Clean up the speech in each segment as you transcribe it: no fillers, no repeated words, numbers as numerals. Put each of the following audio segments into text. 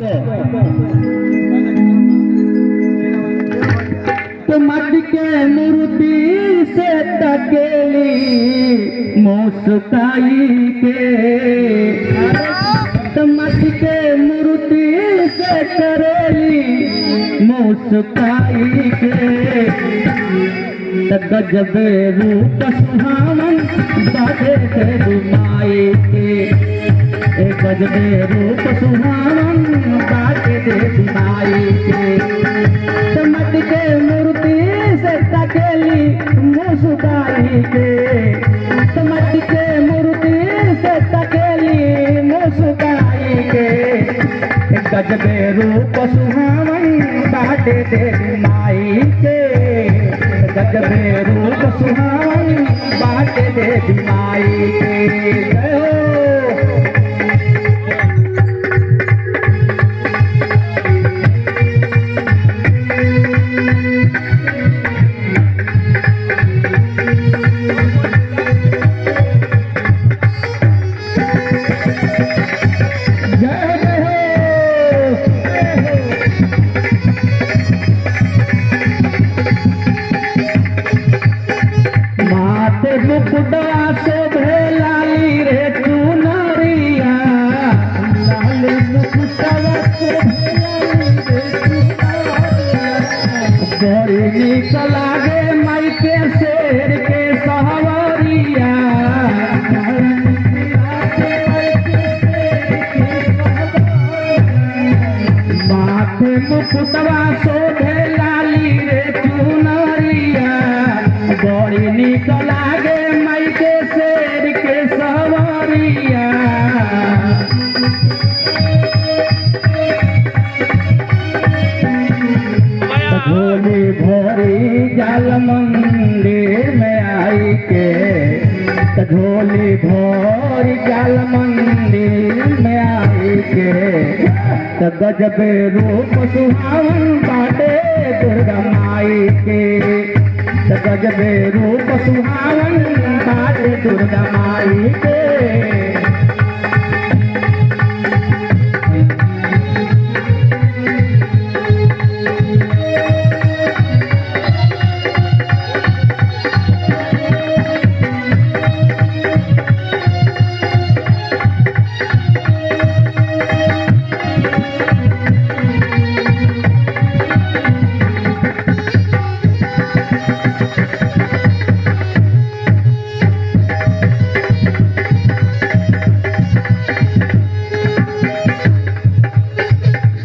तो मट के मूर्ति से तकेली मुस्काई के, तो मट के मूर्ति से करेली मुस्काई के, गजब रूप सुहावन बाटे तेरी माई के, गजब रूप सुहावन बाटे तेरी माई के, चमक के मूर्ति से तकेली मुस्काई के, चमक के मूर्ति से तकेली मुस्काई के, गजब रूप सुहावन बाटे तेरी माई के, गजब रूप सुहावन बाटे तेरी माई के। मुकुटा शोभे लाली रे चुनरिया, लाल मुकुटवा शोभे लाली रे चुनरिया, बड़ी नीक लागे माई के शेर के सहवरिया, माथे मुकुटवा शोभे लाली रे चुनरिया, बड़ी नीक लागे माई के शेर के सवारिया, झोली भरी जल मंदिर में आई के, झोली भरी जल मंदिर में आई के, गजब रूप सुहावन बाटे दुर्गा माई के, गजब रूप सुहावन बाटे दुर्गा माई के।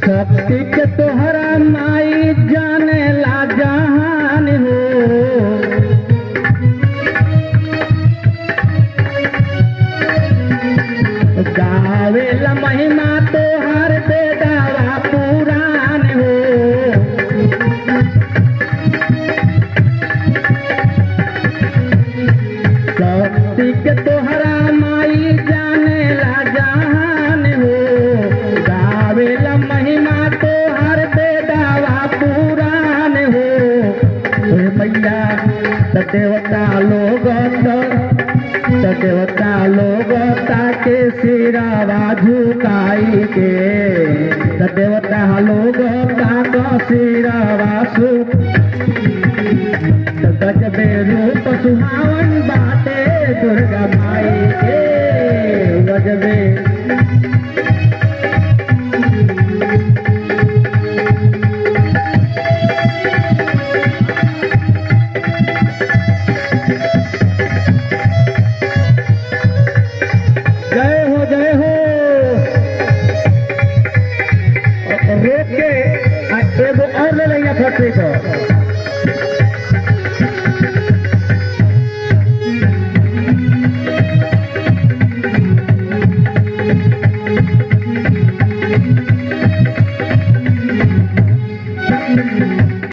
शक्ति के तोहरा माई जाने ला जहान हो, गावे ला महिमा तोहर बेदावा पुराण हो, शक्ति के तोहरा माई जाने ला जहान हो, गावे ला महिमा तोहर बेदावा पुराण हो, मैया देवता लोग ताके सिरावा झुकाई के, देवता लोग ताक सिरावा गजब रूप सुहावन बाटे दुर्गा माई के, गजब जय हो रोक के एगो और ले लिया फैक्ट्री को।